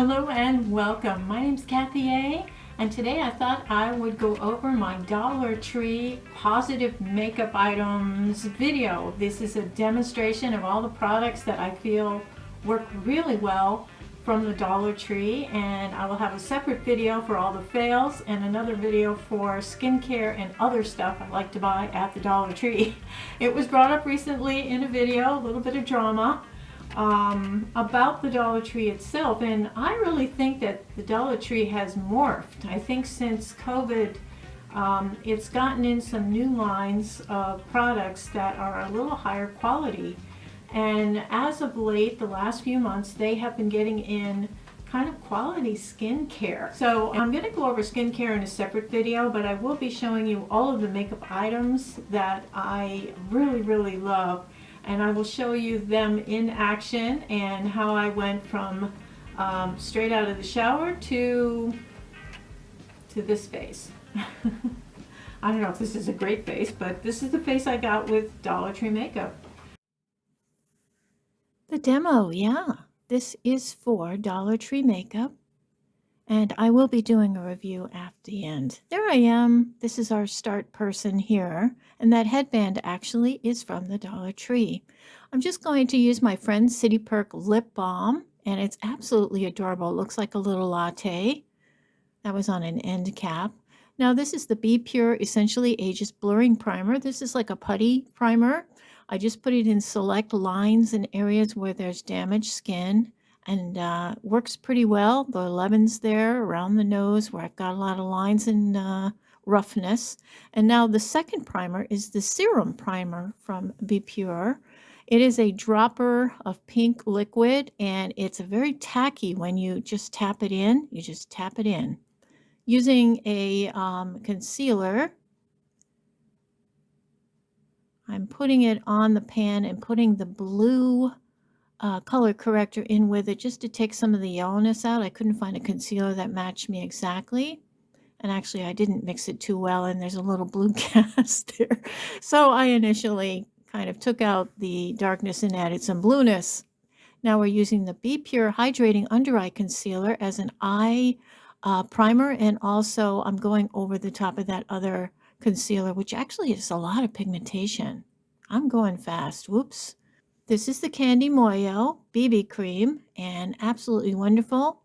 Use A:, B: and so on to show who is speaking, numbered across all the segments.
A: Hello and welcome. My name's Kathy A, and today I thought I would go over my Dollar Tree positive makeup items video. This is a demonstration of all the products that I feel work really well from the Dollar Tree, and I will have a separate video for all the fails and another video for skincare and other stuff I like to buy at the Dollar Tree. It was brought up recently in a video, a little bit of drama about the Dollar Tree itself, and I really think that the Dollar Tree has morphed. I think since COVID it's gotten in some new lines of products that are a little higher quality, and as of late, the last few months, they have been getting in kind of quality skincare. So I'm going to go over skincare in a separate video, but I will be showing you all of the makeup items that I really love, and I will show you them in action and how I went from straight out of the shower to this face. I don't know if this is a great face, but this is the face I got with Dollar Tree makeup. The demo, yeah. This is for Dollar Tree makeup, and I will be doing a review at the end. There I am. This is our start person here, and that headband actually is from the Dollar Tree. I'm just going to use my friend City Perk lip balm, and it's absolutely adorable. It looks like a little latte. That was on an end cap. Now this is the Be Pure Essentially Ageless Blurring Primer. This is like a putty primer. I just put it in select lines and areas where there's damaged skin, and works pretty well. The 11's there around the nose where I've got a lot of lines and roughness. And now the second primer is the Serum primer from Be Pure. It is a dropper of pink liquid, and it's very tacky when you just tap it in. You just tap it in. Using a concealer, I'm putting it on the pan and putting the blue color corrector in with it just to take some of the yellowness out. I couldn't find a concealer that matched me exactly. And actually, I didn't mix it too well, and there's a little blue cast there. So I initially kind of took out the darkness and added some blueness. Now we're using the Be Pure Hydrating Under-Eye Concealer as an eye primer, and also I'm going over the top of that other concealer, which actually is a lot of pigmentation. I'm going fast. Whoops. This is the Candy MOYO BB cream, and absolutely wonderful.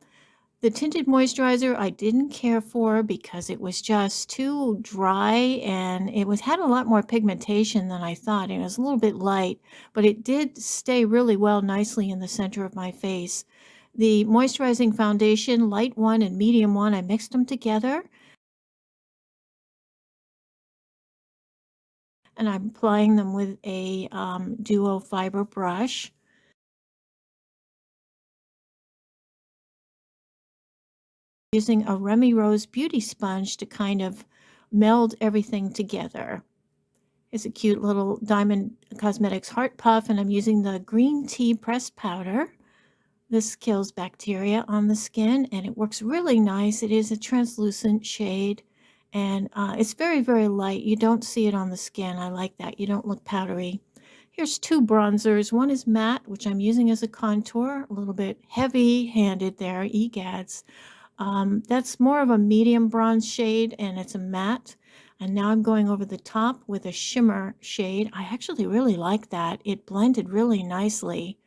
A: The Tinted Moisturizer I didn't care for because it was just too dry, and it had a lot more pigmentation than I thought. It was a little bit light, but it did stay really well nicely in the center of my face. The Moisturizing Foundation, light one and medium one, I mixed them together, and I'm applying them with a duo fiber brush. Using a REMY Rose beauty sponge to kind of meld everything together. It's a cute little Diamond Cosmetics heart puff, and I'm using the green tea pressed powder. This kills bacteria on the skin, and it works really nice. It is a translucent shade, and it's very light. You don't see it on the skin. I like that. You don't look powdery. Here's two bronzers. One is matte, which I'm using as a contour, a little bit heavy-handed there, egads. That's more of a medium bronze shade, and it's a matte. And now I'm going over the top with a shimmer shade. I actually really like that. It blended really nicely.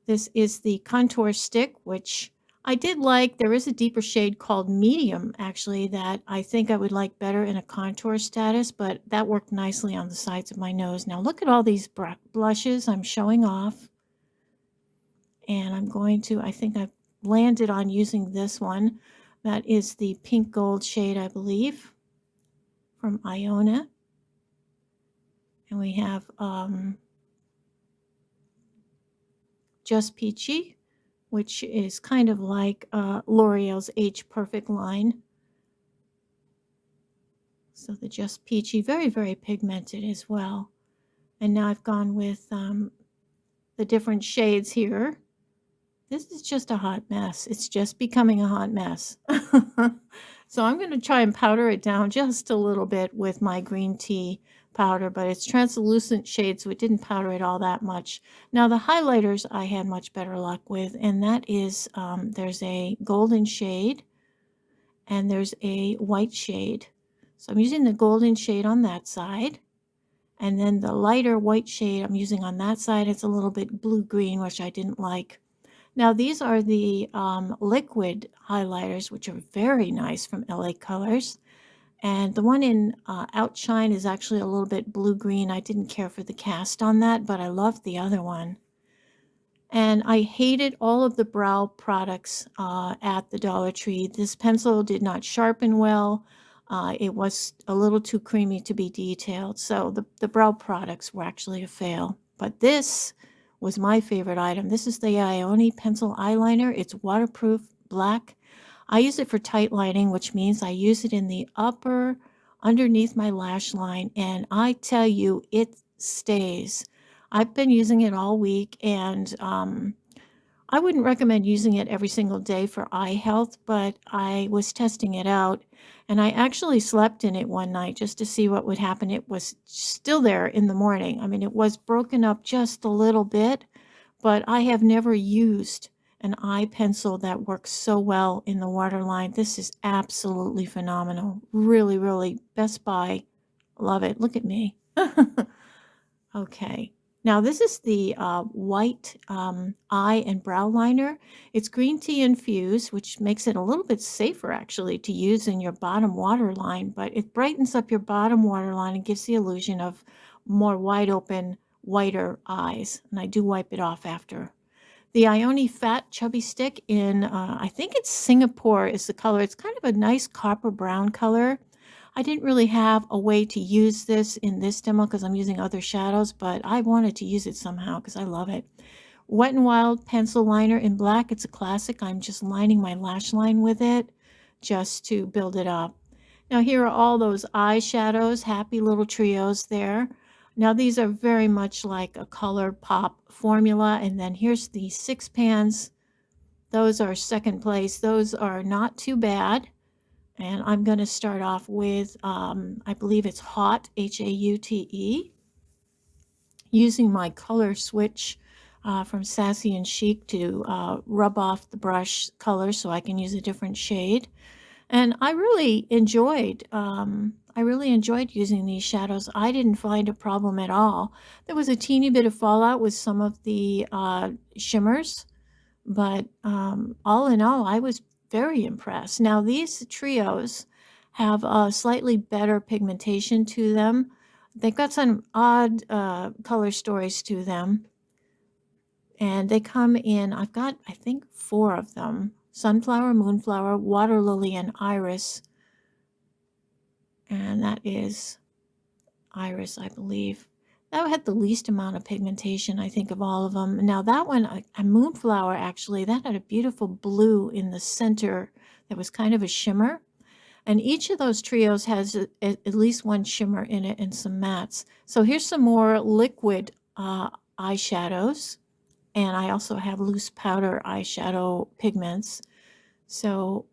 A: This is the contour stick, which I did like. There is a deeper shade called medium, actually, that I think I would like better in a contour status, but that worked nicely on the sides of my nose. Now look at all these blushes I'm showing off. And I'm going to, I think I've landed on using this one. That is the pink gold shade, I believe, from Iona. And we have Just Peachy, which is kind of like L'Oreal's Age Perfect line. So the Just Peachy, very pigmented as well. And now I've gone with the different shades here. This is just a hot mess. It's just becoming a hot mess. So I'm going to try and powder it down just a little bit with my green tea powder, but it's translucent shade, so it didn't powder it all that much. Now the highlighters I had much better luck with, and that is there's a golden shade and there's a white shade. So I'm using the golden shade on that side, and then the lighter white shade I'm using on that side. It's a little bit blue-green, which I didn't like. Now these are the liquid highlighters, which are very nice from LA Colors. And the one in Outshine is actually a little bit blue-green. I didn't care for the cast on that, but I loved the other one. And I hated all of the brow products at the Dollar Tree. This pencil did not sharpen well. It was a little too creamy to be detailed. So the brow products were actually a fail. But this was my favorite item. This is the Ione pencil eyeliner. It's waterproof, black. I use it for tight lining, which means I use it in the upper underneath my lash line. And I tell you, it stays. I've been using it all week, and I wouldn't recommend using it every single day for eye health, but I was testing it out, and I actually slept in it one night just to see what would happen. It was still there in the morning. I mean, it was broken up just a little bit, but I have never used an eye pencil that works so well in the waterline. This is absolutely phenomenal. Really, really, best buy. Love it. Look at me. Okay. Now this is the white eye and brow liner. It's green tea infused, which makes it a little bit safer actually to use in your bottom waterline, but it brightens up your bottom waterline and gives the illusion of more wide open, whiter eyes. And I do wipe it off after. The Ione Fat Chubby Stick in, I think it's Singapore is the color. It's kind of a nice copper brown color. I didn't really have a way to use this in this demo because I'm using other shadows, but I wanted to use it somehow because I love it. Wet n Wild pencil liner in black. It's a classic. I'm just lining my lash line with it just to build it up. Now here are all those eyeshadows, happy little trios there. Now these are very much like a Color Pop formula, and then here's the 6 pans. Those are second place. Those are not too bad. And I'm going to start off with, I believe it's Haute, Haute, using my color switch from Sassy and Chic to rub off the brush color so I can use a different shade. And I really enjoyed using these shadows. I didn't find a problem at all. There was a teeny bit of fallout with some of the shimmers, but all in all, I was very impressed. Now these trios have a slightly better pigmentation to them. They've got some odd color stories to them. And they come in, I've got, I think, 4 of them. Sunflower, Moonflower, Water Lily, and Iris. And that is Iris, I believe. That had the least amount of pigmentation, I think, of all of them. Now that one, a Moonflower, actually, that had a beautiful blue in the center that was kind of a shimmer. And each of those trios has at least one shimmer in it and some mattes. So here's some more liquid eyeshadows. And I also have loose powder eyeshadow pigments. So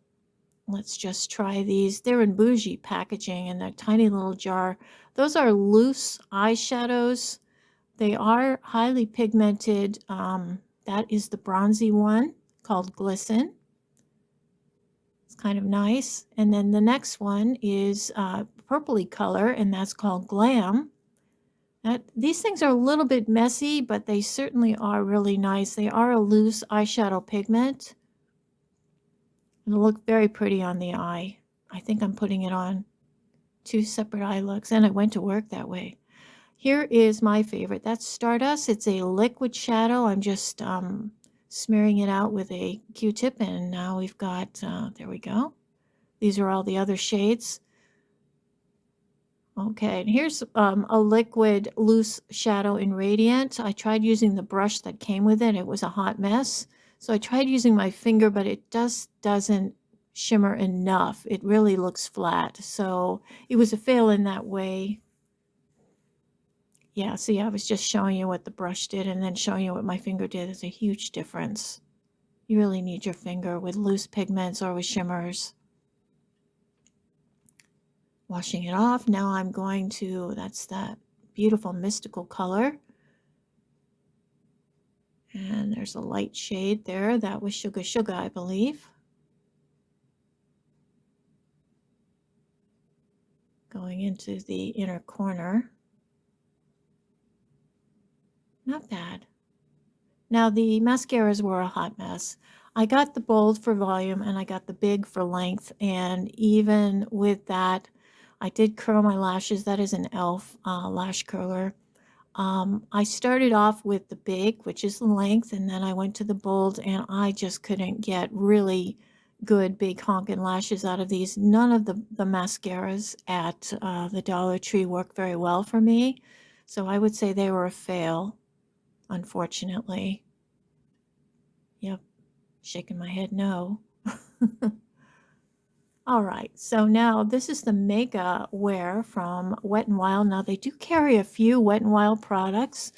A: let's just try these. They're in bougie packaging in that tiny little jar. Those are loose eyeshadows. They are highly pigmented. That is the bronzy one called Glisten. It's kind of nice. And then the next one is purpley color, and that's called Glam. These things are a little bit messy, but they certainly are really nice. They are a loose eyeshadow pigment. It'll look very pretty on the eye. I think I'm putting it on 2 separate eye looks, and I went to work that way. Here is my favorite. That's Stardust. It's a liquid shadow. I'm just smearing it out with a Q-tip, and now we've got, there we go. These are all the other shades. Okay, and here's a liquid loose shadow in Radiant. I tried using the brush that came with it. It was a hot mess. So I tried using my finger, but it just doesn't shimmer enough. It really looks flat. So it was a fail in that way. Yeah, see, I was just showing you what the brush did and then showing you what my finger did. There's a huge difference. You really need your finger with loose pigments or with shimmers. Washing it off. Now I'm going to, that's that beautiful mystical color. And there's a light shade there. That was Sugar Sugar, I believe. Going into the inner corner. Not bad. Now the mascaras were a hot mess. I got the bold for volume and I got the big for length, and even with that, I did curl my lashes. That is an e.l.f. Lash curler. I started off with the big, which is the length, and then I went to the bold, and I just couldn't get really good big honking lashes out of these. None of the mascaras at the Dollar Tree work very well for me, so I would say they were a fail, unfortunately. Yep, shaking my head no. All right, so now this is the Mega Wear from Wet n Wild. Now they do carry a few Wet n Wild products,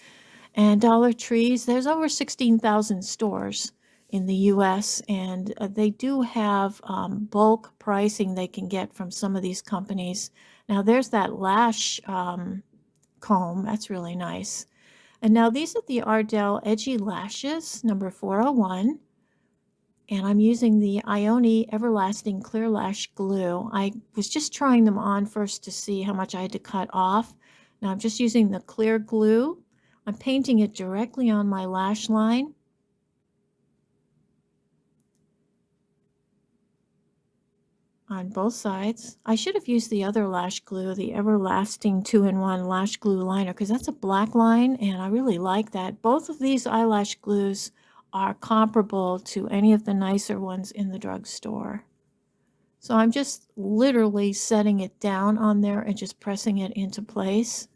A: and Dollar Trees, there's over 16,000 stores in the US, and they do have bulk pricing they can get from some of these companies. Now there's that lash comb, that's really nice. And now these are the Ardell Edgy Lashes, number 401. And I'm using the Ioni Everlasting Clear Lash Glue. I was just trying them on first to see how much I had to cut off. Now I'm just using the clear glue. I'm painting it directly on my lash line. On both sides. I should have used the other lash glue, the Everlasting 2-in-1 Lash Glue Liner, because that's a black line and I really like that. Both of these eyelash glues are comparable to any of the nicer ones in the drugstore. So I'm just literally setting it down on there and just pressing it into place.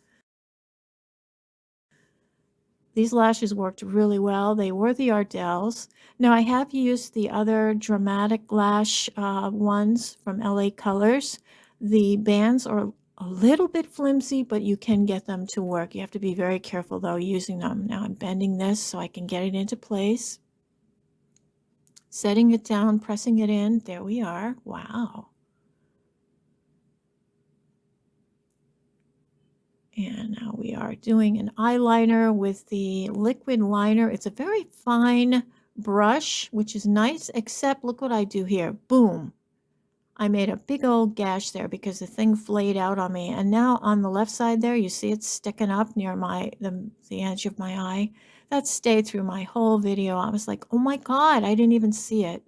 A: These lashes worked really well. They were the Ardells. Now I have used the other Dramatic Lash ones from LA Colors. The bands are a little bit flimsy, but you can get them to work. You have to be very careful though using them. Now I'm bending this so I can get it into place. Setting it down, pressing it in. There we are. Wow. And now we are doing an eyeliner with the liquid liner. It's a very fine brush, which is nice, except look what I do here. Boom. I made a big old gash there because the thing flayed out on me. And now on the left side there, you see it's sticking up near the edge of my eye. That stayed through my whole video. I was like, oh my God, I didn't even see it.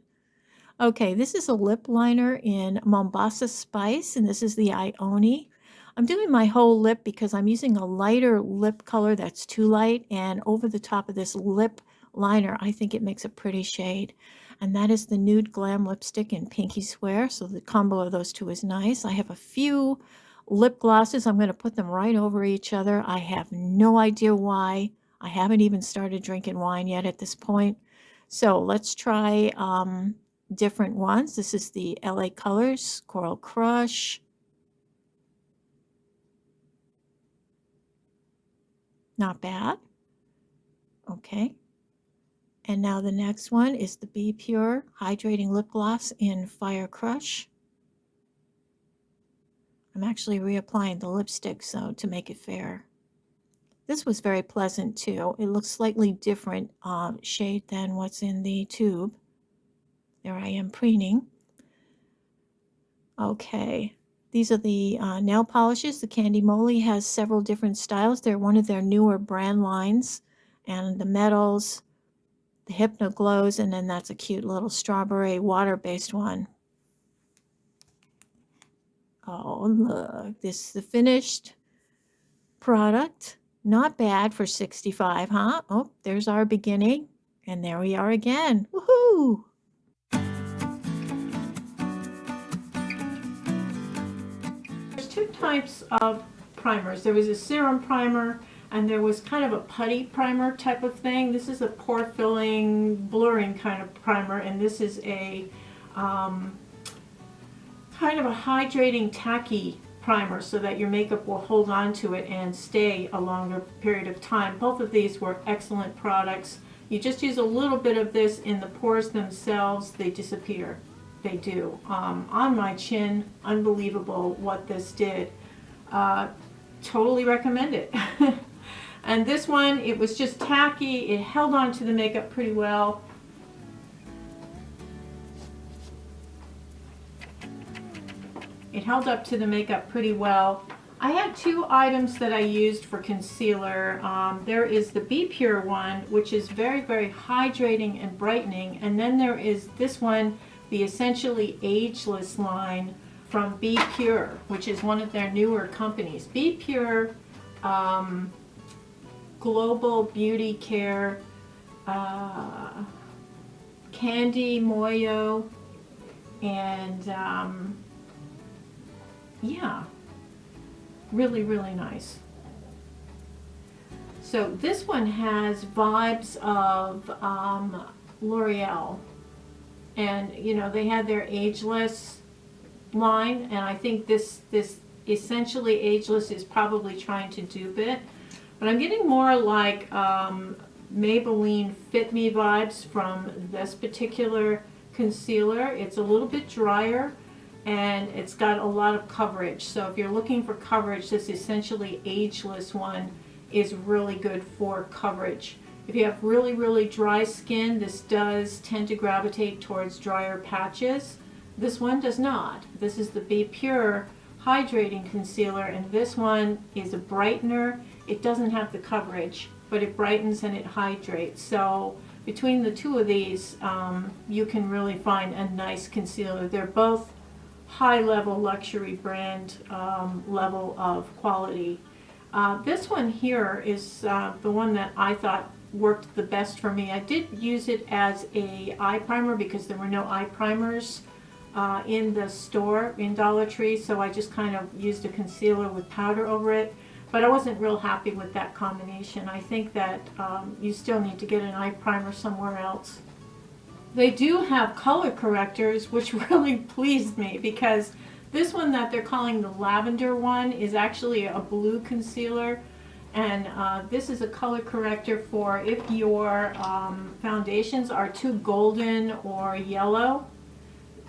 A: Okay, this is a lip liner in Mombasa Spice, and this is the Ioni. I'm doing my whole lip because I'm using a lighter lip color that's too light, and over the top of this lip liner, I think it makes a pretty shade. And that is the Nude Glam lipstick in Pinky Swear, so the combo of those two is nice. I have a few lip glosses. I'm going to put them right over each other. I have no idea why. I haven't even started drinking wine yet at this point. So let's try different ones. This is the LA Colors Coral Crush. Not bad. Okay. And now the next one is the Be Pure Hydrating Lip Gloss in Fire Crush. I'm actually reapplying the lipstick so to make it fair. This was very pleasant too. It looks slightly different shade than what's in the tube. There I am preening. Okay. These are the nail polishes. The Candy Moly has several different styles. They're one of their newer brand lines. And the metals, the Hypno Glows, and then that's a cute little strawberry water-based one. Oh, look. This is the finished product. Not bad for $65, huh? Oh, there's our beginning. And there we are again. Woohoo! There's two types of primers. There was a serum primer and there was kind of a putty primer type of thing. This is a pore filling, blurring kind of primer, and this is a kind of a hydrating tacky primer so that your makeup will hold on to it and stay a longer period of time. Both of these were excellent products. You just use a little bit of this in the pores themselves, they disappear. they do. On my chin, unbelievable what this did. Totally recommend it. And this one, it was just tacky. It held on to the makeup pretty well. It held up to the makeup pretty well. I had two items that I used for concealer. There is the Be Pure one, which is very, very hydrating and brightening. And then there is this one, the Essentially Ageless line from Be Pure, which is one of their newer companies. Be Pure Global Beauty Care, Candy MOYO, and yeah, really, really nice. So this one has vibes of L'Oreal, and you know, they had their Ageless line, and I think this Essentially Ageless is probably trying to dupe it, but I'm getting more like Maybelline Fit Me vibes from this particular concealer. It's a little bit drier and it's got a lot of coverage. So if you're looking for coverage, this Essentially Ageless one is really good for coverage. If you have really, really dry skin, this does tend to gravitate towards drier patches. This one does not. This is the Be Pure Hydrating Concealer, and this one is a brightener. It doesn't have the coverage, but it brightens and it hydrates. So between the two of these, you can really find a nice concealer. They're both high-level luxury brand level of quality. This one here is the one that I thought worked the best for me. I did use it as a eye primer because there were no eye primers in the store in Dollar Tree, so I just kind of used a concealer with powder over it. But I wasn't real happy with that combination. I think that you still need to get an eye primer somewhere else. They do have color correctors, which really pleased me, because this one that they're calling the Lavender one is actually a blue concealer, and this is a color corrector for if your foundations are too golden or yellow.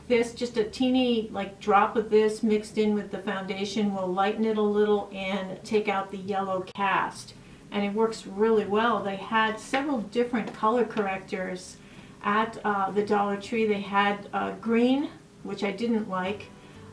A: This, just a teeny like drop of this mixed in with the foundation, will lighten it a little and take out the yellow cast, and it works really well. They had several different color correctors at the Dollar Tree. They had green, which I didn't like.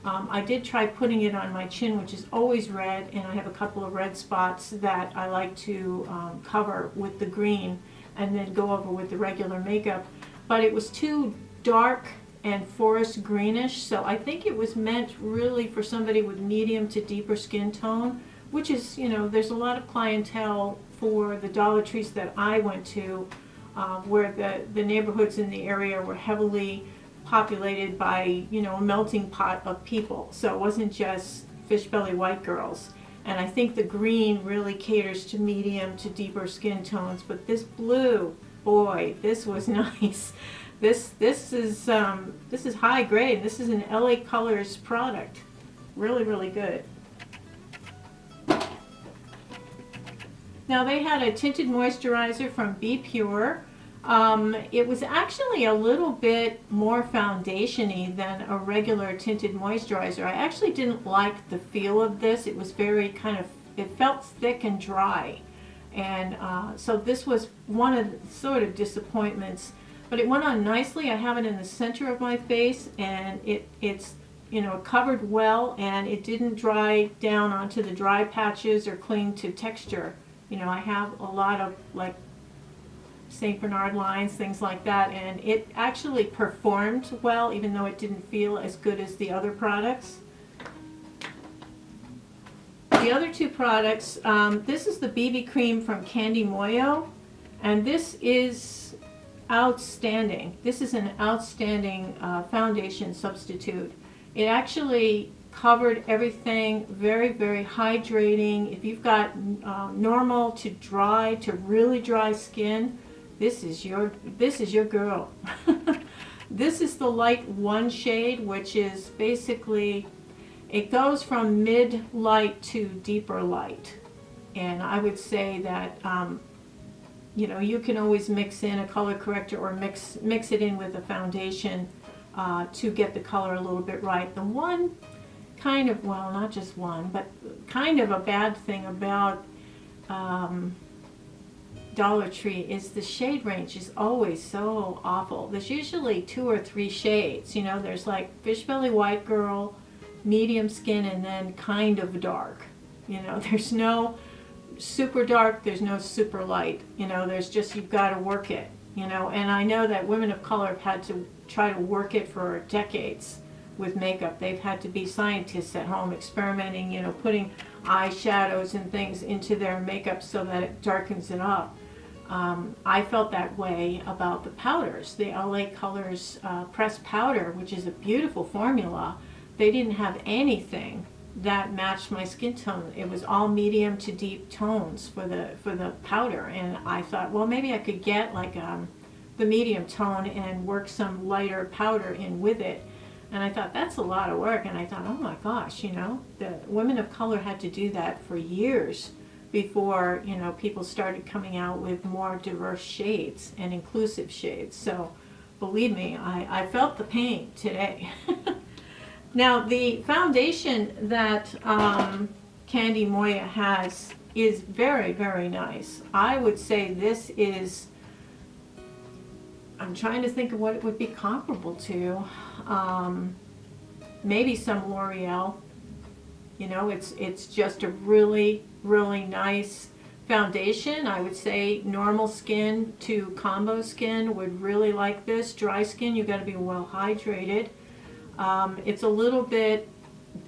A: I did try putting it on my chin, which is always red, and I have a couple of red spots that I like to cover with the green and then go over with the regular makeup. But it was too dark and forest greenish, so I think it was meant really for somebody with medium to deeper skin tone, which is, you know, there's a lot of clientele for the Dollar Trees that I went to, where the neighborhoods in the area were heavily populated by, you know, a melting pot of people. So it wasn't just fish belly white girls. And I think the green really caters to medium to deeper skin tones. But this blue, boy, this was nice. This is high grade. This is an LA Colors product. Really, really good. Now they had a tinted moisturizer from Be Pure. It was actually a little bit more foundation-y than a regular tinted moisturizer. I actually didn't like the feel of this. It was very it felt thick and dry. And so this was one of the sort of disappointments. But it went on nicely. I have it in the center of my face, and it's you know, covered well, and it didn't dry down onto the dry patches or cling to texture. You know, I have a lot of like St. Bernard lines, things like that, and it actually performed well, even though it didn't feel as good as the other products. The other two products, this is the BB cream from Candy MOYO, and this is outstanding. This is an outstanding foundation substitute. It actually covered everything, very, very hydrating. If you've got normal to dry to really dry skin, this is your girl. This is the light 1 shade, which is basically, it goes from mid light to deeper light. And I would say that you know, you can always mix in a color corrector or mix it in with a foundation to get the color a little bit right. The one kind of, well, not just one, but kind of a bad thing about Dollar Tree is the shade range is always so awful. There's usually 2 or 3 shades. You know, there's like Fish Belly White Girl, medium skin, and then kind of dark. You know, there's no super dark, there's no super light. You know, there's just, you've got to work it. You know, and I know that women of color have had to try to work it for decades with makeup. They've had to be scientists at home experimenting, you know, putting eyeshadows and things into their makeup so that it darkens it up. I felt that way about the powders. The LA Colors pressed powder, which is a beautiful formula. They didn't have anything that matched my skin tone. It was all medium to deep tones for the powder, and I thought, well, maybe I could get like the medium tone and work some lighter powder in with it. And I thought, that's a lot of work. And I thought, oh my gosh, you know, the women of color had to do that for years before, you know, people started coming out with more diverse shades and inclusive shades. So believe me, I felt the pain today. Now, the foundation that Candy MOYO has is very, very nice. I would say this is, I'm trying to think of what it would be comparable to. Maybe some L'Oreal. You know, it's just a really, really nice foundation. I would say normal skin to combo skin would really like this. Dry skin, you've got to be well hydrated. It's a little bit,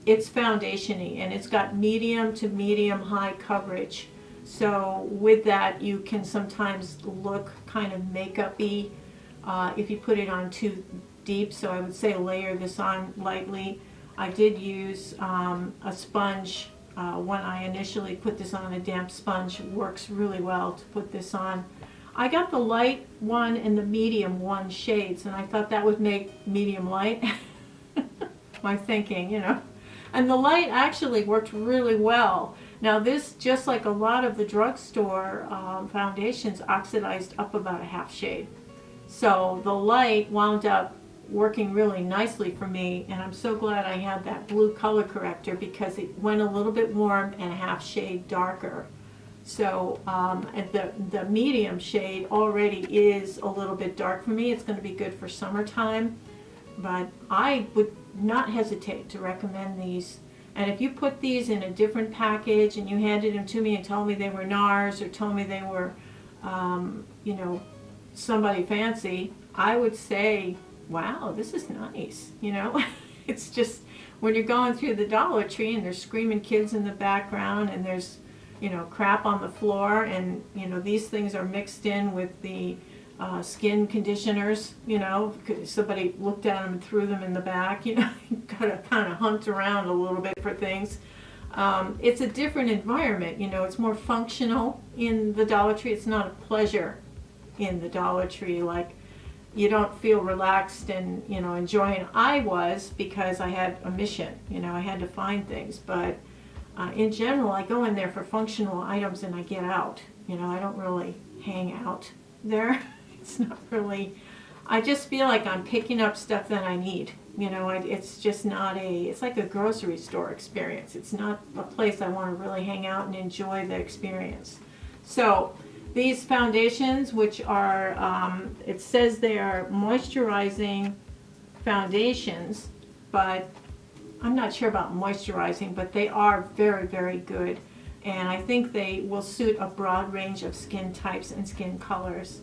A: it's foundation-y, and it's got medium to medium high coverage. So with that, you can sometimes look kind of makeup-y if you put it on too deep. So I would say layer this on lightly. I did use a sponge when I initially put this on. A damp sponge works really well to put this on. I got the light one and the medium one shades, and I thought that would make medium light. My thinking, you know. And the light actually worked really well. Now this, just like a lot of the drugstore foundations, oxidized up about a half shade. So the light wound up working really nicely for me, and I'm so glad I had that blue color corrector because it went a little bit warm and a half shade darker. So the medium shade already is a little bit dark for me. It's going to be good for summertime, but I would not hesitate to recommend these. And if you put these in a different package and you handed them to me and told me they were NARS or told me they were, you know, somebody fancy, I would say, wow, this is nice, you know. It's just when you're going through the Dollar Tree and there's screaming kids in the background and there's, you know, crap on the floor, and, you know, these things are mixed in with the skin conditioners, you know, somebody looked at them and threw them in the back, you know. You've got to kind of hunt around a little bit for things. It's a different environment, you know. It's more functional in the Dollar Tree. It's not a pleasure in the Dollar Tree. Like, you don't feel relaxed and, you know, enjoying. I was, because I had a mission, you know, I had to find things. But in general, I go in there for functional items and I get out. You know, I don't really hang out there. It's not really, I just feel like I'm picking up stuff that I need. You know, it's just not it's like a grocery store experience. It's not a place I want to really hang out and enjoy the experience. So these foundations, which are, it says they are moisturizing foundations, but I'm not sure about moisturizing, but they are very, very good. And I think they will suit a broad range of skin types and skin colors.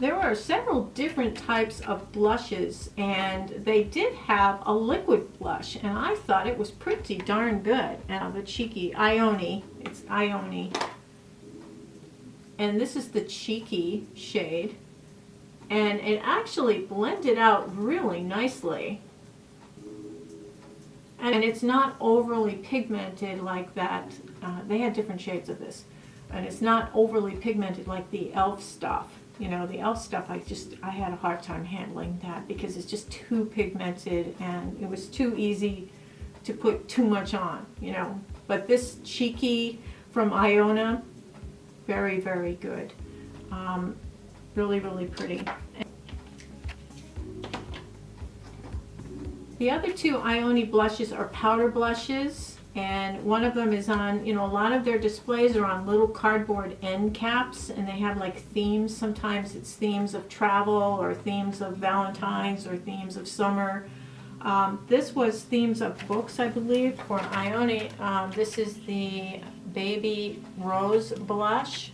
A: There are several different types of blushes, and they did have a liquid blush, and I thought it was pretty darn good. The Cheeky Ione, it's Ione, and this is the Cheeky shade, and it actually blended out really nicely, and it's not overly pigmented like that. They had different shades of this, and it's not overly pigmented like the e.l.f. stuff. You know, the e.l.f. stuff, I had a hard time handling that because it's just too pigmented and it was too easy to put too much on, you know. But this Cheeky from Iona, very, very good. Really, really pretty. The other two Ioni blushes are powder blushes, and one of them is on, a lot of their displays are on little cardboard end caps, and they have like themes. Sometimes it's themes of travel or themes of Valentine's or themes of summer. This was themes of books, I believe, for Ioni. This is the Baby Rose blush,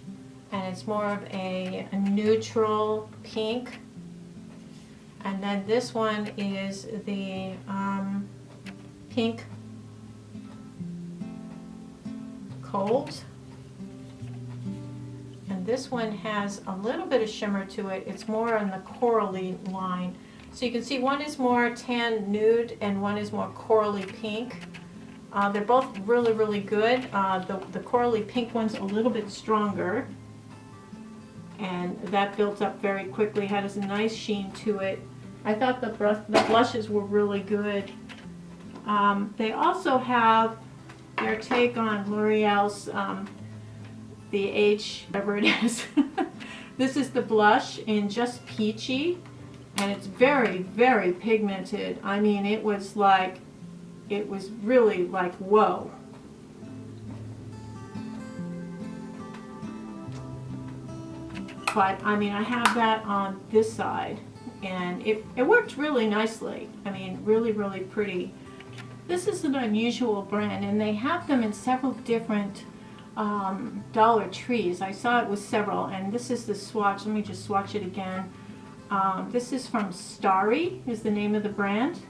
A: and it's more of a neutral pink. And then this one is the Pink Cold. And this one has a little bit of shimmer to it. It's more on the corally line. So you can see one is more tan nude and one is more corally pink. They're both really, really good. The corally pink one's a little bit stronger, and that built up very quickly, had a nice sheen to it. I thought the blushes were really good. They also have their take on L'Oreal's the whatever it is. This is the blush in Just Peachy, and it's very, very pigmented. I mean, it was really like, whoa. But I mean, I have that on this side, and it worked really nicely. I mean, really, really pretty. This is an unusual brand, and they have them in several different Dollar Trees. I saw it with several, and this is the swatch. Let me just swatch it again. This is from Starry, is the name of the brand.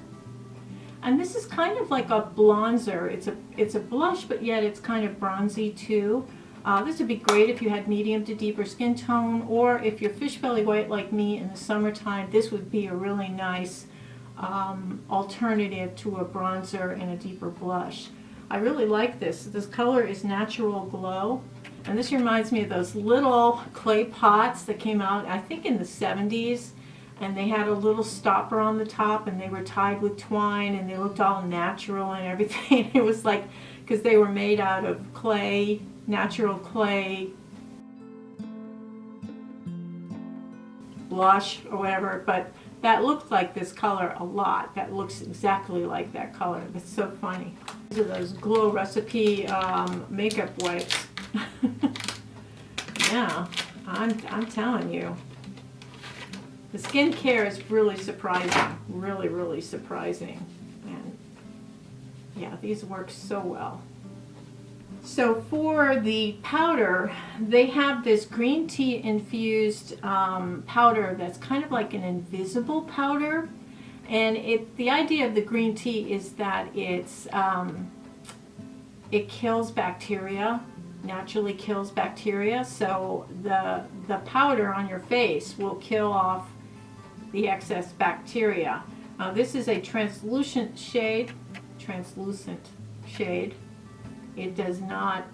A: And this is kind of like a bronzer. It's a blush, but yet it's kind of bronzy too. This would be great if you had medium to deeper skin tone, or if you're fish belly white like me in the summertime, this would be a really nice alternative to a bronzer and a deeper blush. I really like this. This color is Natural Glow, and this reminds me of those little clay pots that came out, I think, in the 70s, and they had a little stopper on the top, and they were tied with twine, and they looked all natural and everything. It was like, because they were made out of clay, natural clay blush or whatever, but that looked like this color a lot. That looks exactly like that color. That's so funny. These are those Glow Recipe makeup wipes. Yeah, I'm telling you. The skincare is really surprising. Really, really surprising. And yeah, these work so well. So for the powder, they have this green tea infused powder that's kind of like an invisible powder, and the idea of the green tea is that it kills bacteria, naturally kills bacteria. So the powder on your face will kill off the excess bacteria. This is a translucent shade. It does not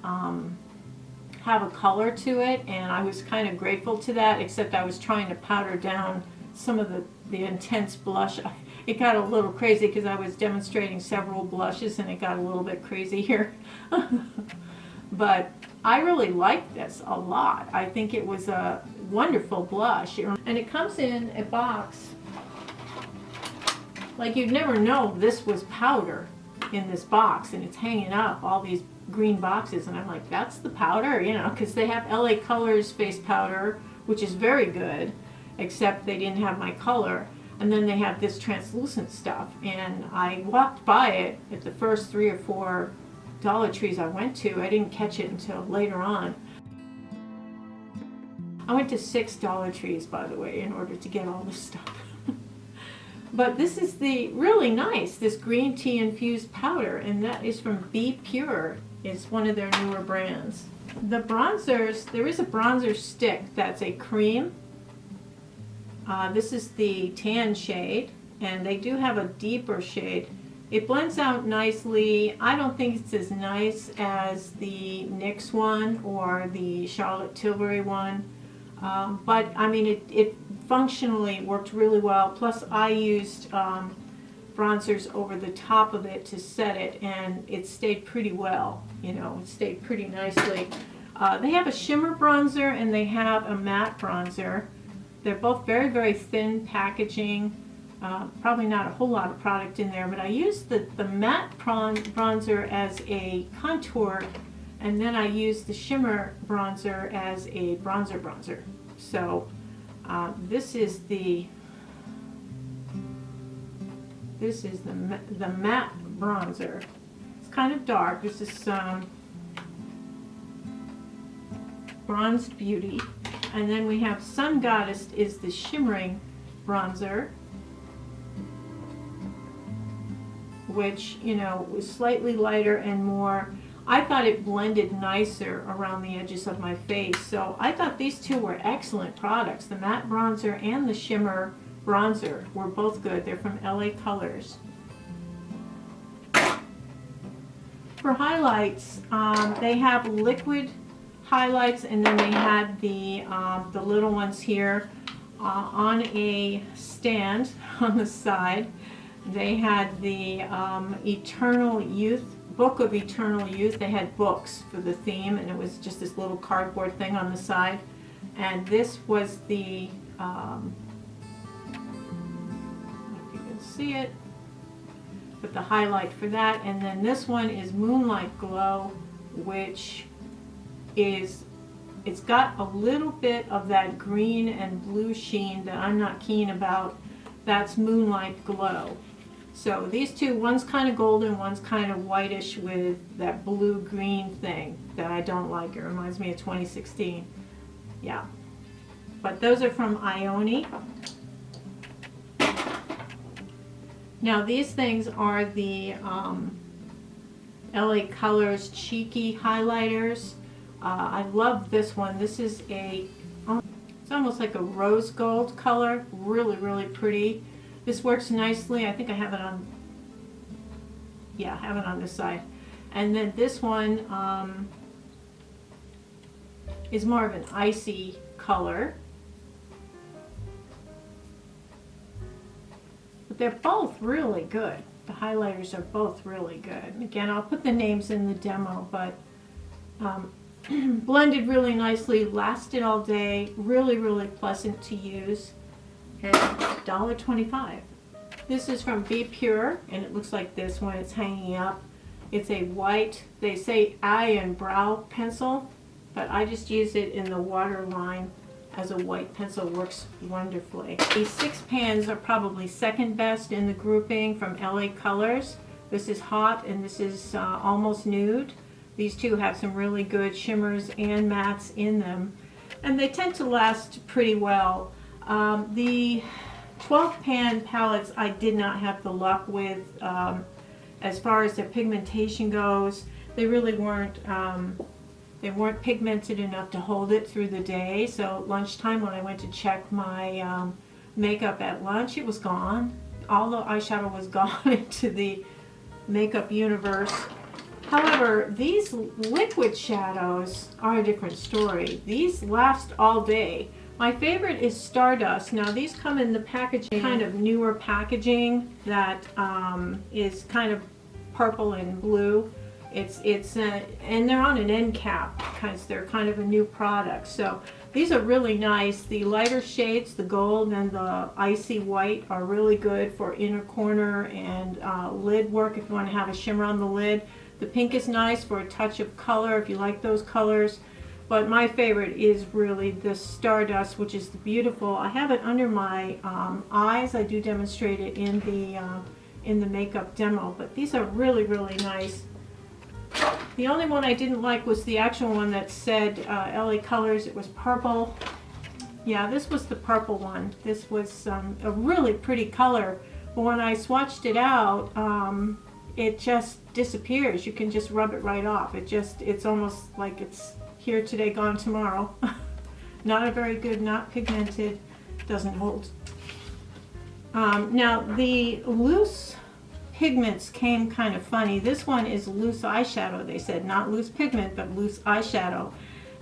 A: have a color to it, and I was kind of grateful to that, except I was trying to powder down some of the intense blush. It got a little crazy because I was demonstrating several blushes, and it got a little bit crazy here. But I really liked this a lot. I think it was a wonderful blush, and it comes in a box. Like, you'd never know this was powder in this box, and it's hanging up, all these green boxes, and I'm like, that's the powder, because they have LA Colors face powder, which is very good, except they didn't have my color. And then they have this translucent stuff, and I walked by it at the first 3 or 4 Dollar Trees I went to. I didn't catch it until later on. I went to 6 Dollar Trees, by the way, in order to get all this stuff. But this is really nice, this green tea infused powder, and that is from Be Pure. It's one of their newer brands. The bronzers, there is a bronzer stick that's a cream. This is the tan shade, and they do have a deeper shade. It blends out nicely. I don't think it's as nice as the NYX one or the Charlotte Tilbury one, but I mean, it functionally worked really well. Plus, I used bronzers over the top of it to set it, and it stayed pretty well. It stayed pretty nicely. They have a shimmer bronzer and they have a matte bronzer. They're both very, very thin packaging. Probably not a whole lot of product in there, but I used the matte bronzer as a contour, and then I used the shimmer bronzer as a bronzer. So this is the matte bronzer. It's kind of dark. This is Bronzed Beauty. And then we have Sun Goddess is the shimmering bronzer, which, you know, was slightly lighter and more. I thought it blended nicer around the edges of my face. So I thought these two were excellent products. The matte bronzer and the shimmer bronzer were both good. They're from LA Colors. For highlights, they have liquid highlights, and then they had the little ones here on a stand on the side. They had the Eternal Youth, Book of Eternal Youth. They had books for the theme, and it was just this little cardboard thing on the side. And this was the, I don't know if you can see it, but the highlight for that. And then this one is Moonlight Glow, which is, it's got a little bit of that green and blue sheen that I'm not keen about. That's Moonlight Glow. So these two, one's kind of golden, one's kind of whitish with that blue-green thing that I don't like. It reminds me of 2016. Yeah. But those are from Ione. Now these things are the LA Colors Cheeky Highlighters. I love this one. This is a, it's almost like a rose gold color. Really, really pretty. This works nicely. I think I have it on, yeah, I have it on this side. And then this one is more of an icy color. But they're both really good. The highlighters are both really good. Again, I'll put the names in the demo, but blended really nicely, lasted all day, really, really pleasant to use, and $1.25. This is from Be Pure, and it looks like this when it's hanging up. It's a white, they say eye and brow pencil, but I just use it in the waterline as a white pencil. Works wonderfully. These 6 pans are probably second best in the grouping from LA Colors. This is Hot, and this is Almost Nude. These two have some really good shimmers and mattes in them, and they tend to last pretty well. The 12 pan palettes I did not have the luck with as far as their pigmentation goes. They really weren't pigmented enough to hold it through the day. So lunchtime, when I went to check my makeup at lunch, it was gone. All the eyeshadow was gone into the makeup universe. However, these liquid shadows are a different story. These last all day. My favorite is Stardust. Now these come in the packaging, kind of newer packaging that is kind of purple and blue. And they're on an end cap because they're kind of a new product. So these are really nice. The lighter shades, the gold and the icy white, are really good for inner corner and lid work if you want to have a shimmer on the lid. The pink is nice for a touch of color if you like those colors. But my favorite is really the Stardust, which is beautiful. I have it under my eyes. I do demonstrate it in the makeup demo. But these are really, really nice. The only one I didn't like was the actual one that said LA Colors. It was purple. Yeah, this was the purple one. This was a really pretty color. But when I swatched it out, it just disappears. You can just rub it right off. It's almost like it's here today, gone tomorrow. Not a very good, not pigmented, doesn't hold. Now the loose pigments came kind of funny. This one is loose eyeshadow, they said, not loose pigment, but loose eyeshadow.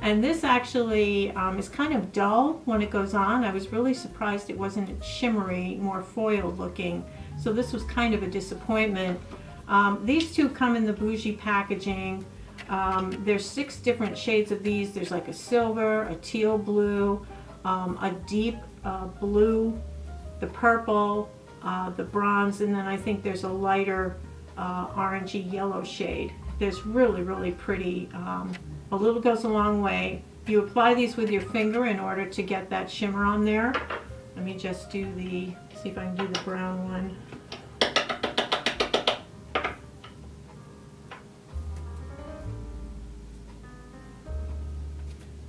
A: And this actually is kind of dull when it goes on. I was really surprised it wasn't shimmery, more foil looking. So this was kind of a disappointment. These two come in the bougie packaging. There's 6 different shades of these. There's like a silver, a teal blue, a deep blue, the purple, the bronze, and then I think there's a lighter orangey yellow shade. There's really, really pretty. A little goes a long way. You apply these with your finger in order to get that shimmer on there. Let me just do see if I can do the brown one.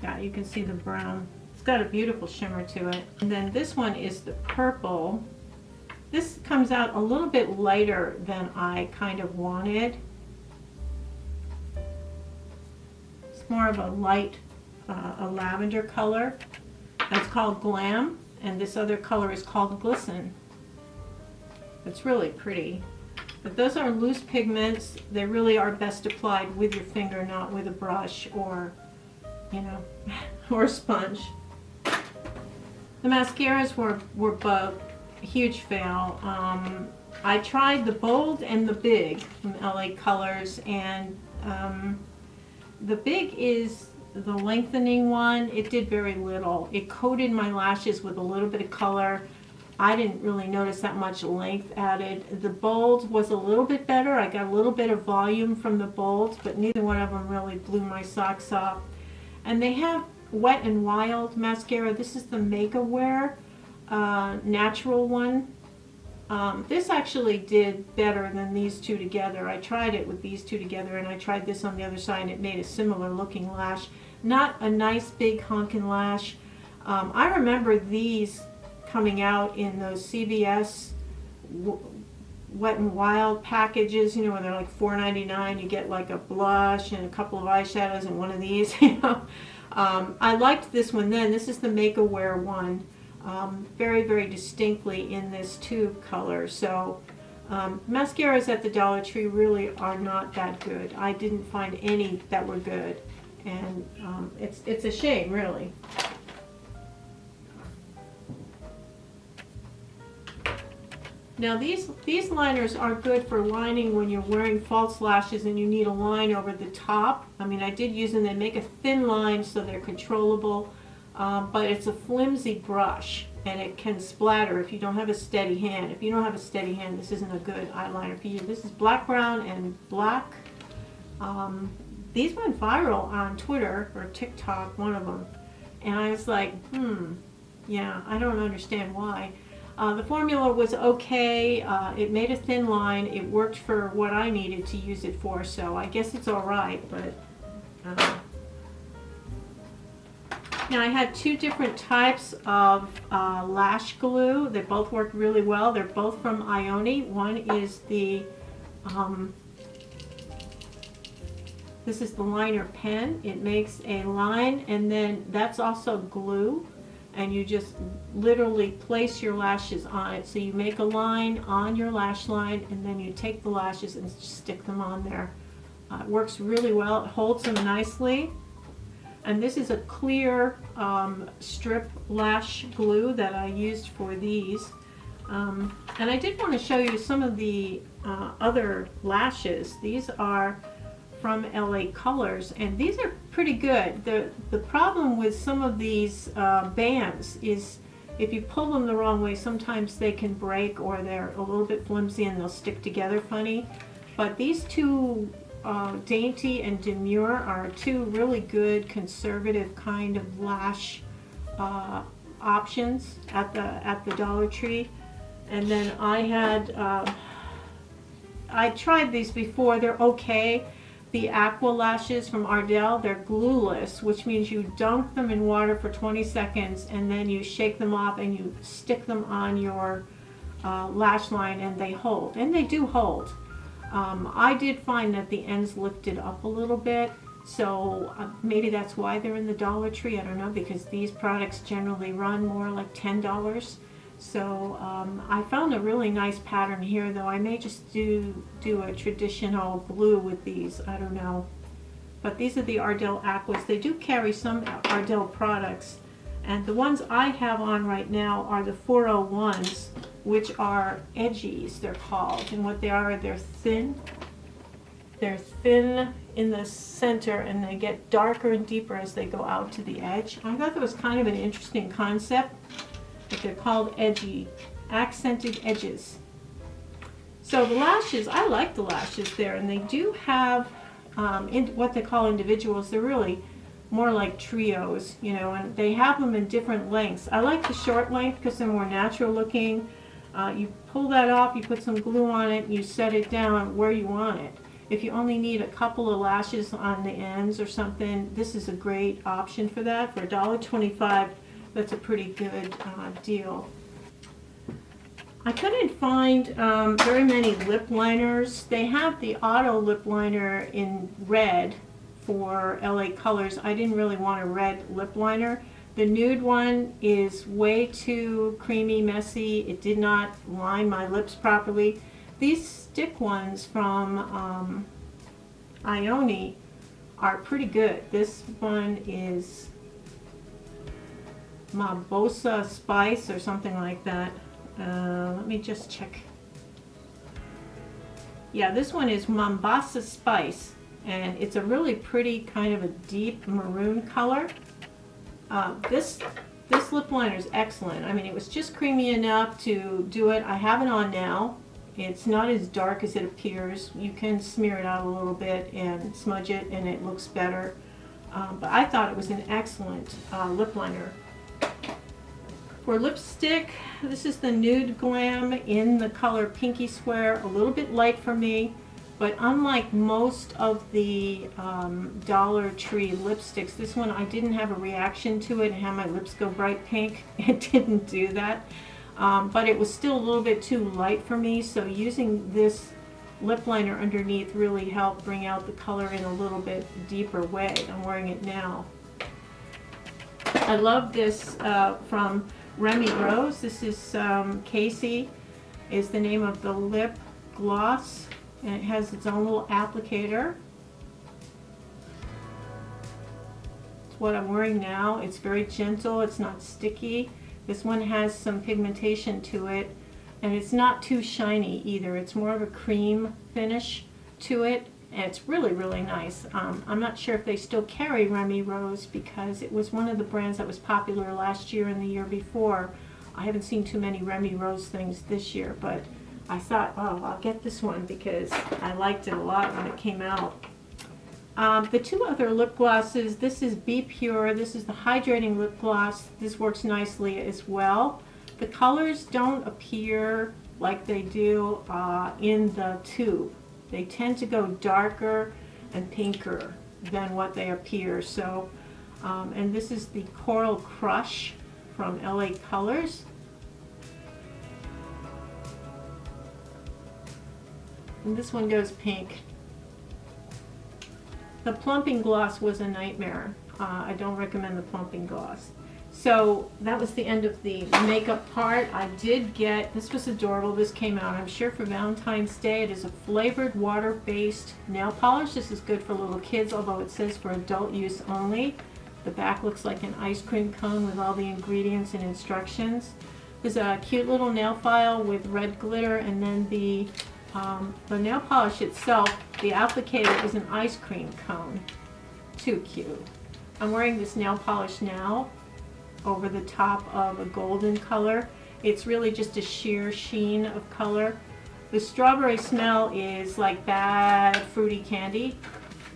A: Yeah, you can see the brown. It's got a beautiful shimmer to it. And then this one is the purple. This comes out a little bit lighter than I kind of wanted. It's more of a light, a lavender color. That's called Glam, and this other color is called Glisten. It's really pretty. But those are loose pigments. They really are best applied with your finger, not with a brush or, you know, or a sponge. The mascaras were both a huge fail. I tried the Bold and the Big from LA Colors, and the Big is the lengthening one. It did very little. It coated my lashes with a little bit of color. I didn't really notice that much length added. The Bold was a little bit better. I got a little bit of volume from the Bold, but neither one of them really blew my socks off. And they have Wet n Wild mascara. This is the Mega Wear natural one. This actually did better than these two together. I tried it with these two together, and I tried this on the other side, and it made a similar looking lash. Not a nice big honking lash. I remember these coming out in those CVS Wet n Wild packages, you know, where they're like $4.99. You get like a blush and a couple of eyeshadows and one of these, you know. I liked this one then. This is the Make a Wear one. Very, very distinctly in this tube color. So mascaras at the Dollar Tree really are not that good. I didn't find any that were good, and it's a shame, really. Now these liners are good for lining when you're wearing false lashes and you need a line over the top. I mean, I did use them. They make a thin line so they're controllable. But it's a flimsy brush, and it can splatter if you don't have a steady hand. If you don't have a steady hand, this isn't a good eyeliner for you. This is black, brown, and black. These went viral on Twitter or TikTok, one of them. And I was like, yeah, I don't understand why. The formula was okay. It made a thin line. It worked for what I needed to use it for, so I guess it's all right, but now I had two different types of lash glue. They both worked really well. They're both from Ioni. One is the, this is the liner pen. It makes a line, and then that's also glue. And you just literally place your lashes on it. So you make a line on your lash line, and then you take the lashes and stick them on there. It works really well. It holds them nicely. And this is a clear strip lash glue that I used for these. And I did want to show you some of the other lashes. These are from LA Colors, and these are pretty good. The problem with some of these bands is if you pull them the wrong way, sometimes they can break, or they're a little bit flimsy and they'll stick together funny. But these two, Dainty and Demure, are two really good conservative kind of lash options at the Dollar Tree. And then I had I tried these before. They're okay. The Aqua lashes from Ardell, they're glueless, which means you dunk them in water for 20 seconds and then you shake them off and you stick them on your lash line, and they hold, and they do hold. I did find that the ends lifted up a little bit, so maybe that's why they're in the Dollar Tree. I don't know, because these products generally run more like $10. So I found a really nice pattern here, though. I may just do a traditional blue with these. I don't know. But these are the Ardell Aquas. They do carry some Ardell products. And the ones I have on right now are the 401s, which are edgies, they're called. And what they are, they're thin. They're thin in the center, and they get darker and deeper as they go out to the edge. I thought that was kind of an interesting concept. but they're called edgy, accented edges. So the lashes, I like the lashes there, and they do have what they call individuals. They're really more like trios, you know, and they have them in different lengths. I like the short length because they're more natural looking. You pull that off, you put some glue on it, and you set it down where you want it. If you only need a couple of lashes on the ends or something, this is a great option for that. For $1.25, that's a pretty good deal. I couldn't find very many lip liners. They have the auto lip liner in red for LA Colors. I didn't really want a red lip liner. The nude one is way too creamy, messy. It did not line my lips properly. These stick ones from Ione are pretty good. This one is Mabosa Spice or something like that. Let me just check. Yeah, this one is Mombasa Spice, and it's a really pretty kind of a deep maroon color. This lip liner is excellent. I mean, it was just creamy enough to do it. I have it on now. It's not as dark as it appears. You can smear it out a little bit and smudge it, and it looks better. But I thought it was an excellent lip liner. For lipstick, this is the Nude Glam in the color Pinky Square. A little bit light for me, but unlike most of the Dollar Tree lipsticks, this one I didn't have a reaction to it and have my lips go bright pink. It didn't do that. But it was still a little bit too light for me, so using this lip liner underneath really helped bring out the color in a little bit deeper way. I'm wearing it now. I love this from Remy Rose. This is Casey is the name of the lip gloss, and it has its own little applicator. It's what I'm wearing now. It's very gentle, it's not sticky. This one has some pigmentation to it, and it's not too shiny either. It's more of a cream finish to it, and it's really, really nice. I'm not sure if they still carry Remy Rose because it was one of the brands that was popular last year and the year before. I haven't seen too many Remy Rose things this year, but I thought, oh, I'll get this one because I liked it a lot when it came out. The two other lip glosses, this is Be Pure. This is the Hydrating lip gloss. This works nicely as well. The colors don't appear like they do in the tube. They tend to go darker and pinker than what they appear. So, and this is the Coral Crush from LA Colors. And this one goes pink. The plumping gloss was a nightmare. I don't recommend the plumping gloss. So that was the end of the makeup part. I did get, this was adorable, this came out, I'm sure, for Valentine's Day. It is a flavored water-based nail polish. This is good for little kids, although it says for adult use only. The back looks like an ice cream cone with all the ingredients and instructions. There's a cute little nail file with red glitter, and then the nail polish itself, the applicator, is an ice cream cone. Too cute. I'm wearing this nail polish now over the top of a golden color. It's really just a sheer sheen of color. The strawberry smell is like bad fruity candy.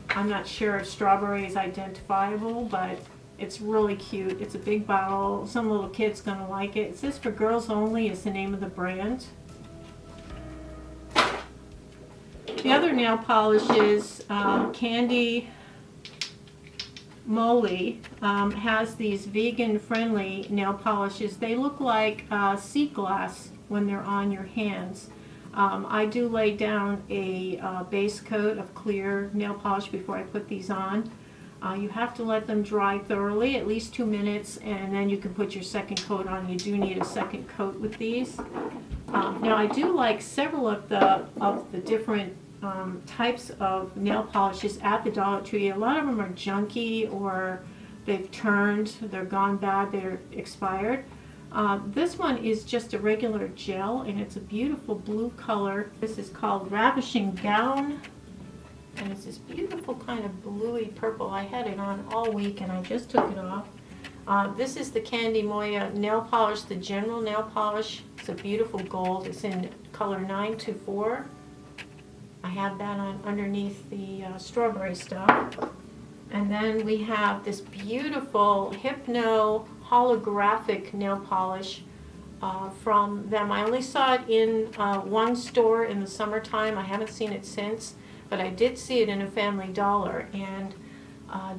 A: I'm not sure if strawberry is identifiable, but it's really cute. It's a big bottle. Some little kid's gonna like it. It says for girls only is the name of the brand. The other nail polishes, Candy Moly has these vegan-friendly nail polishes. They look like sea glass when they're on your hands. I do lay down a base coat of clear nail polish before I put these on. You have to let them dry thoroughly, at least 2 minutes, and then you can put your second coat on. You do need a second coat with these. Now I do like several of the different types of nail polishes at the Dollar Tree. A lot of them are junky, or they've turned, they're gone bad, they're expired. This one is just a regular gel, and it's a beautiful blue color. This is called Ravishing Gown, and it's this beautiful kind of bluey purple. I had it on all week and I just took it off. This is the Candy MOYO nail polish, the general nail polish. It's a beautiful gold. It's in color 924. I have that on underneath the strawberry stuff. And then we have this beautiful Hypno holographic nail polish from them. I only saw it in one store in the summertime. I haven't seen it since, but I did see it in a Family Dollar. And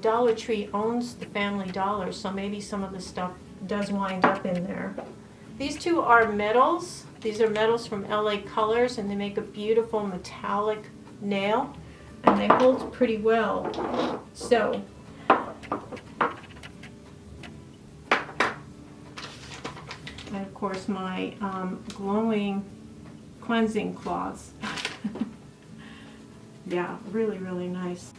A: Dollar Tree owns the Family Dollar, so maybe some of the stuff does wind up in there. These two are metals. These are metals from LA Colors, and they make a beautiful metallic nail, and they hold pretty well. So, and of course my glowing cleansing cloths. Yeah, really, really nice.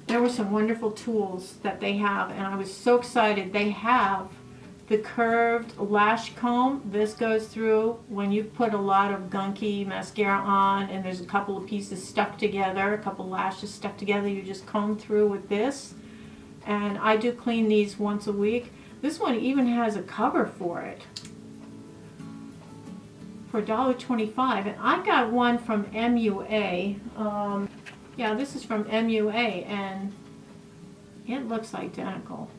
A: There were some wonderful tools that they have, and I was so excited. They have the curved lash comb. This goes through when you put a lot of gunky mascara on and there's a couple of pieces stuck together, a couple lashes stuck together, you just comb through with this. And I do clean these once a week. This one even has a cover for it for $1.25, and I got one from MUA. Yeah, this is from MUA, and it looks identical.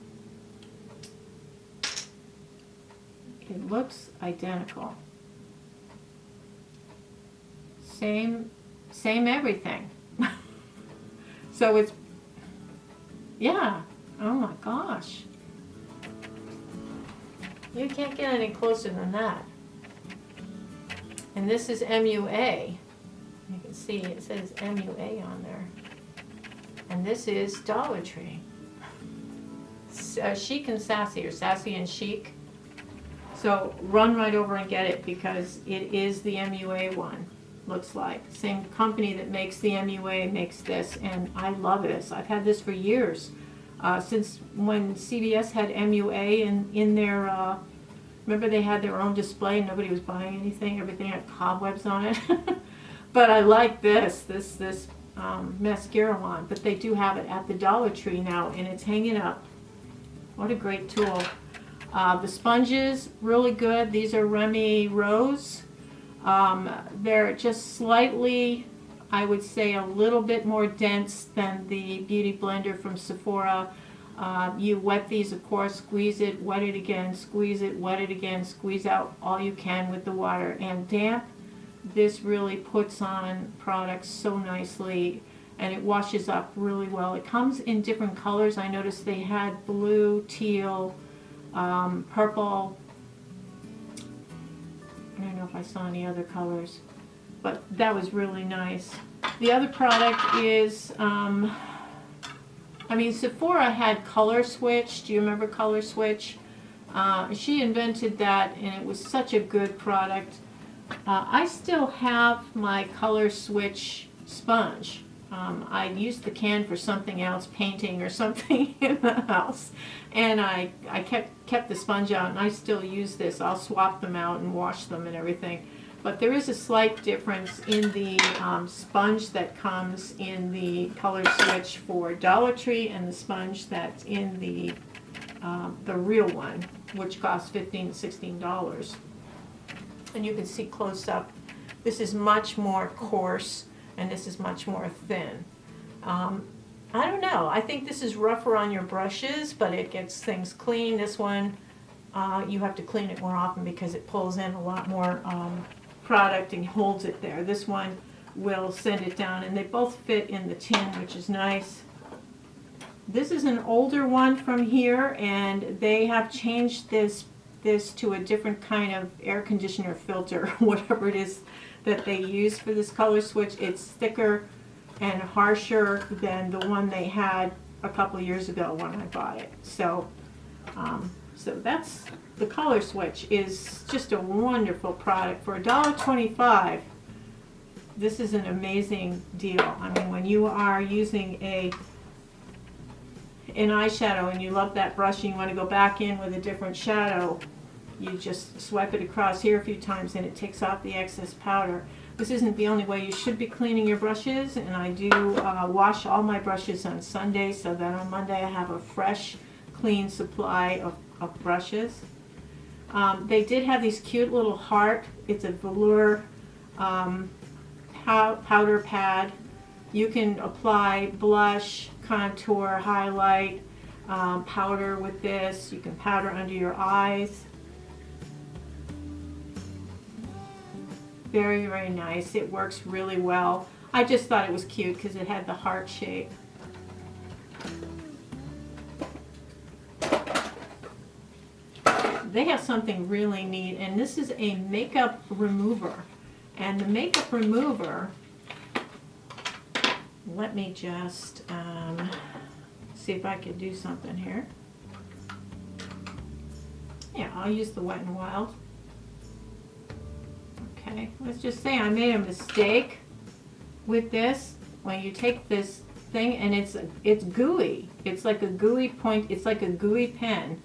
A: It looks identical. Same everything. So it's, yeah, oh my gosh. You can't get any closer than that. And this is MUA. You can see it says MUA on there. And this is Dollar Tree. Chic and Sassy, or Sassy and Chic. So run right over and get it, because it is the MUA one, looks like. Same company that makes the MUA makes this, and I love this. I've had this for years. Since when CVS had MUA in their, remember they had their own display and nobody was buying anything, everything had cobwebs on it. But I like this mascara wand, but they do have it at the Dollar Tree now, and it's hanging up. What a great tool. The sponges, really good. These are REMY Rose. They're just slightly, I would say, a little bit more dense than the Beauty Blender from Sephora. You wet these, of course, squeeze it, wet it again, squeeze it, wet it again, squeeze out all you can with the water. And damp, this really puts on products so nicely, and it washes up really well. It comes in different colors. I noticed they had blue, teal, purple. I don't know if I saw any other colors, but that was really nice. The other product is, I mean, Sephora had Color Switch. Do you remember Color Switch? She invented that, and it was such a good product. I still have my Color Switch sponge. I used the can for something else, painting or something in the house, and I kept the sponge out, and I still use this. I'll swap them out and wash them and everything. But there is a slight difference in the sponge that comes in the Color Switch for Dollar Tree and the sponge that's in the real one, which costs $15 to $16. And you can see close up, this is much more coarse, and this is much more thin. I don't know, I think this is rougher on your brushes, but it gets things clean. This one, you have to clean it more often because it pulls in a lot more product and holds it there. This one will send it down, and they both fit in the tin, which is nice. This is an older one from here, and they have changed this to a different kind of air conditioner filter, whatever it is that they use for this Color Switch. It's thicker and harsher than the one they had a couple of years ago when I bought it. So, so that's the Color Switch. Is just a wonderful product for $1.25. This is an amazing deal. I mean, when you are using an eyeshadow and you love that brush and you want to go back in with a different shadow, you just swipe it across here a few times and it takes off the excess powder. This isn't the only way you should be cleaning your brushes, and I do wash all my brushes on Sunday so that on Monday I have a fresh, clean supply of brushes. They did have these cute little heart. It's a velour powder pad. You can apply blush, contour, highlight, powder with this. You can powder under your eyes. Very, very nice. It works really well. I just thought it was cute because it had the heart shape. They have something really neat, and this is a makeup remover. And the makeup remover, let me just see if I can do something here. Yeah, I'll use the Wet n Wild. Okay, let's just say I made a mistake with this. When you take this thing, and it's gooey. It's like a gooey point. It's like a gooey pen.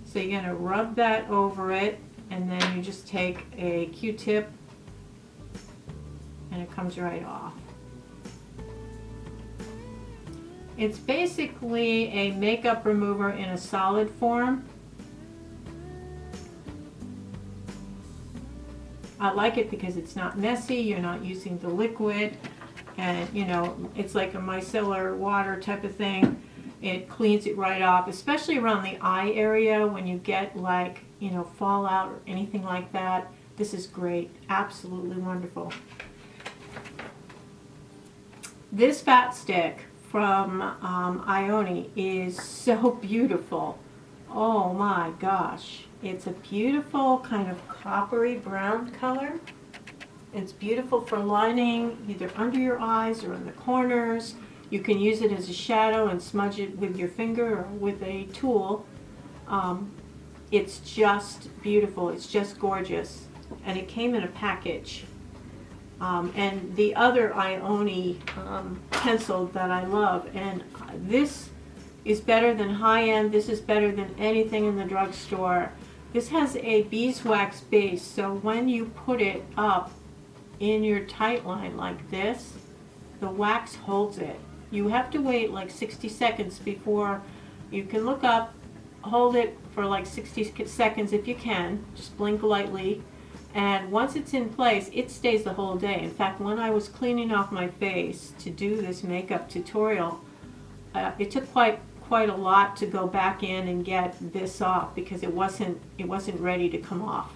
A: So you're gonna rub that over it, and then you just take a Q-tip, and it comes right off. It's basically a makeup remover in a solid form. I like it because it's not messy, you're not using the liquid, and you know, it's like a micellar water type of thing. It cleans it right off, especially around the eye area when you get like, you know, fallout or anything like that. This is great, absolutely wonderful. This fat stick from Ioni is so beautiful. Oh my gosh. It's a beautiful kind of coppery brown color. It's beautiful for lining either under your eyes or in the corners. You can use it as a shadow and smudge it with your finger or with a tool. It's just beautiful. It's just gorgeous. And it came in a package. And the other Ioni pencil that I love, and this is better than high-end. This is better than anything in the drugstore. This has a beeswax base, so when you put it up in your tight line like this, the wax holds it. You have to wait like 60 seconds before you can look up, hold it for like 60 seconds if you can, just blink lightly, and once it's in place, it stays the whole day. In fact, when I was cleaning off my face to do this makeup tutorial, it took quite a lot to go back in and get this off because it wasn't ready to come off.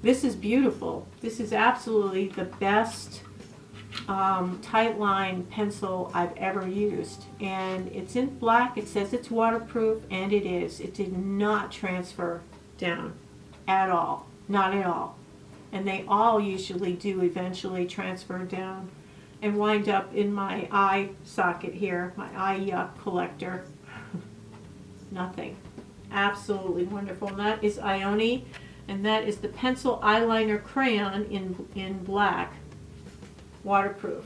A: This is beautiful. This is absolutely the best tight line pencil I've ever used, and it's in black. It says it's waterproof, and it is. It did not transfer down at all, not at all, and they all usually do eventually transfer down and wind up in my eye socket here, my eye collector. Nothing. Absolutely wonderful. And that is Ioni, and that is the pencil eyeliner crayon in black, waterproof.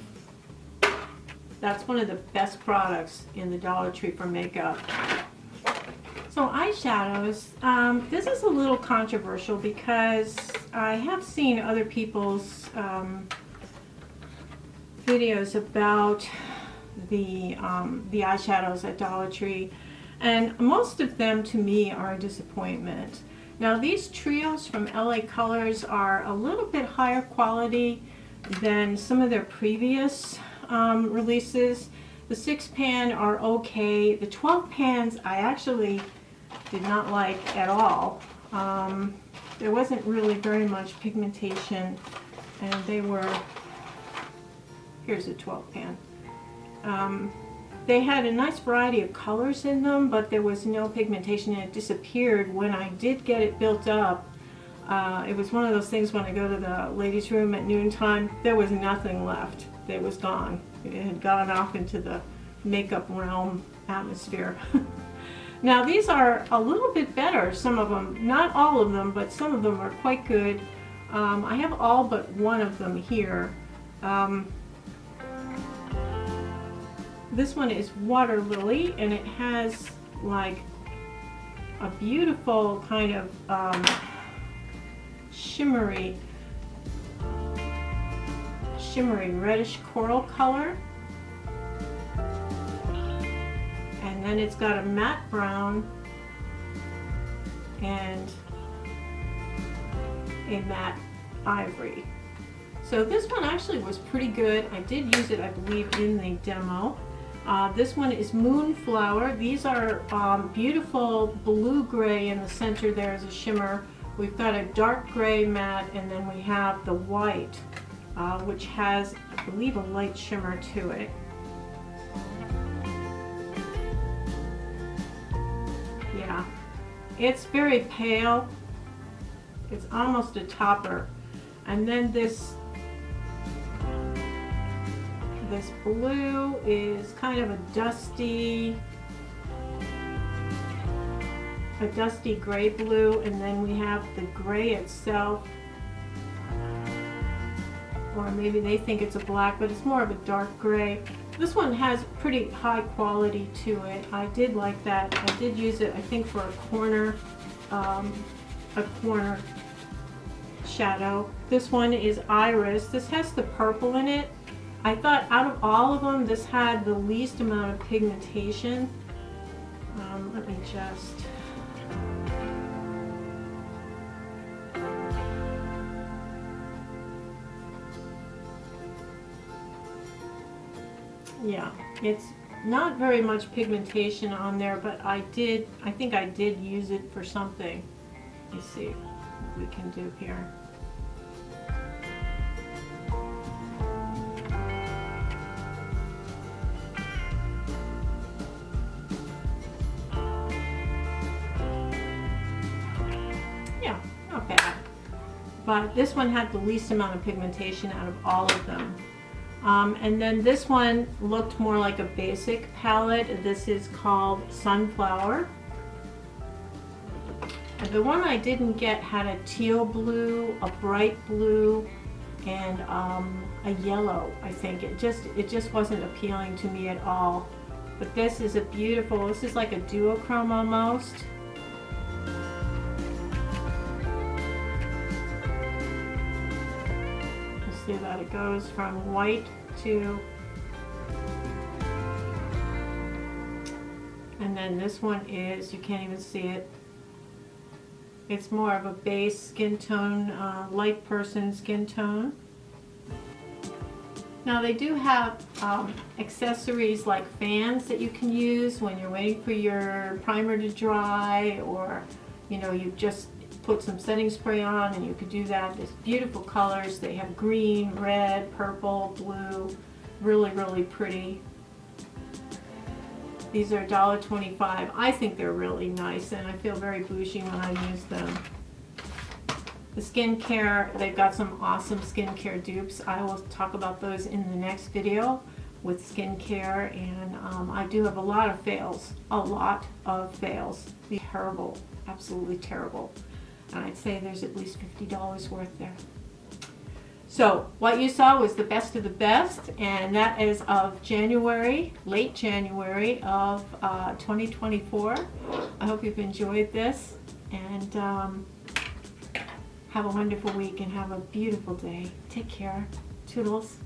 A: That's one of the best products in the Dollar Tree for makeup. So eyeshadows, this is a little controversial because I have seen other people's videos about the eyeshadows at Dollar Tree, and most of them to me are a disappointment. Now these trios from LA Colors are a little bit higher quality than some of their previous releases. The 6-pan are okay. The 12 pans I actually did not like at all. There wasn't really very much pigmentation, and they were, here's a 12 pan. They had a nice variety of colors in them, but there was no pigmentation, and it disappeared when I did get it built up. It was one of those things when I go to the ladies' room at noontime, there was nothing left. It was gone. It had gone off into the makeup realm atmosphere. Now these are a little bit better, some of them. Not all of them, but some of them are quite good. I have all but one of them here. This one is Water Lily, and it has like a beautiful kind of shimmery shimmery reddish coral color. And then it's got a matte brown and a matte ivory. So this one actually was pretty good. I did use it, I believe, in the demo. This one is Moonflower. These are beautiful blue-gray in the center. There is a shimmer. We've got a dark gray matte, and then we have the white, which has, I believe, a light shimmer to it. Yeah, it's very pale. It's almost a topper. And then this blue is kind of a dusty gray blue, and then we have the gray itself, or maybe they think it's a black, but it's more of a dark gray. This one has pretty high quality to it. I did like that. I did use it, I think, for a corner shadow. This one is Iris. This has the purple in it. I thought out of all of them, this had the least amount of pigmentation. Let me just... Yeah, it's not very much pigmentation on there, but I think I did use it for something. Let me see what we can do here. Yeah, not bad. But this one had the least amount of pigmentation out of all of them. And then this one looked more like a basic palette. This is called Sunflower. And the one I didn't get had a teal blue, a bright blue, and a yellow, I think. It just wasn't appealing to me at all. But this is a beautiful, this is like a duochrome almost. See that it goes from white to, and then this one is, you can't even see it, it's more of a base skin tone, light person skin tone. Now they do have accessories like fans that you can use when you're waiting for your primer to dry, or you know, you just put some setting spray on, and you could do that. There's beautiful colors. They have green, red, purple, blue. Really, really pretty. These are $1.25. I think they're really nice, and I feel very bougie when I use them. The skincare, they've got some awesome skincare dupes. I will talk about those in the next video with skincare, and I do have a lot of fails. A lot of fails. Terrible. Absolutely terrible. I'd say there's at least $50 worth there. So what you saw was the best of the best, and that is of January, late January of 2024. I hope you've enjoyed this, and have a wonderful week and have a beautiful day. Take care. Toodles.